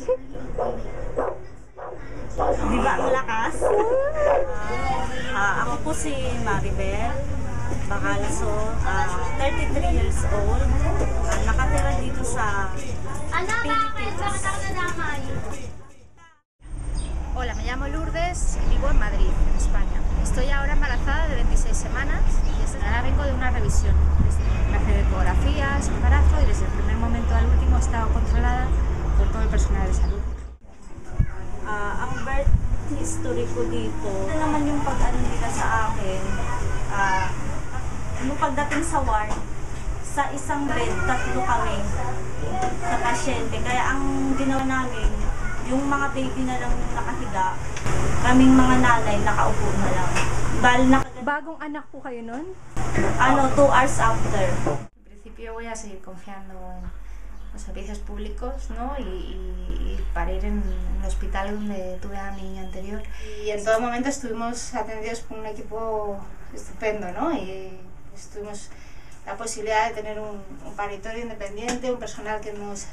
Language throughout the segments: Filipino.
Di ba ang lakas? Ako po si Maribel Bacalso, 33 years old. Nakatira dito sa Philippines. Hola, me llamo Lourdes y vivo en Madrid, en España. Estoy ahora embarazada de 26 semanas y ahora vengo de una revisión. Me hace ecografías, embarazo y desde el primer momento al último he estado controlada por todo el personal de salud. Ang birth history ko dito, ito naman yung pag-ano nila sa akin, yung pagdating sa ward, sa isang bed, 3 kami sa pasyente. Kaya ang ginawa namin, yung mga baby na lang nakahiga, kaming mga nanay nakaupo na lang. Bagong anak po kayo nun? 2 hours after. En principio voy a seguir confiando en los servicios públicos, ¿no? Y para ir en un hospital donde tuve a mi niño anterior. Y en todo momento estuvimos atendidos por un equipo estupendo, ¿no? Y tuvimos la posibilidad de tener un paritorio independiente, un personal que nos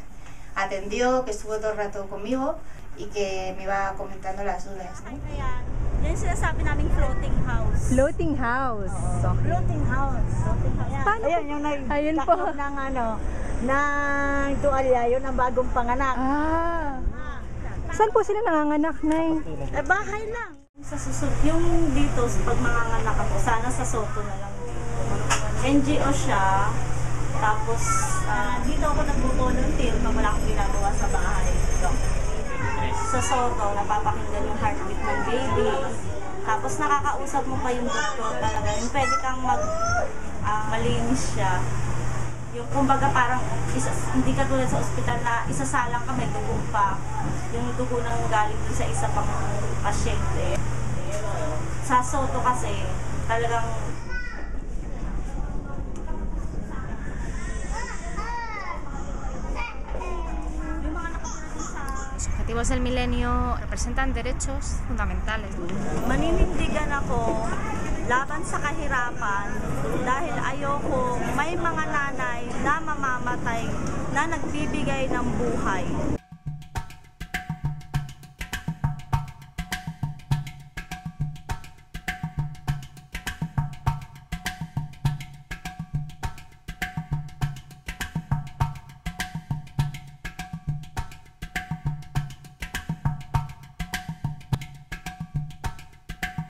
atendió, que estuvo todo el rato conmigo y que me iba comentando las dudas, ¿no? Yan yung sinasabi naming floating house. Floating house. Okay. Floating house. Paano Ayan, yung nagtaklob ng ng tuwalya, yun ang bagong panganak. Saan po sila nanganganak, Nay? Bahay lang. Sa susunod, yung dito, pag manganganak ako, sana sa Soto na lang dito. NGO siya, tapos dito ako nagpo-volunteer pag wala akong ginagawa sa bahay. Sa Soto, napapakinggan yung heartbeat ng baby. Tapos nakakausap mo pa yung doktor talaga. Yung pwede kang malinis siya. Yung kumbaga parang hindi ka tulad sa ospital na isasalang ka, may dugo pa. Yung dugo nang galing sa isa pang pasyente. Sa Soto kasi talagang Los objetivos del milenio representan derechos fundamentales. maninindigan ako laban sa kahirapan dahil ayoko may mga nanay na mamamatay na nagbibigay ng buhay.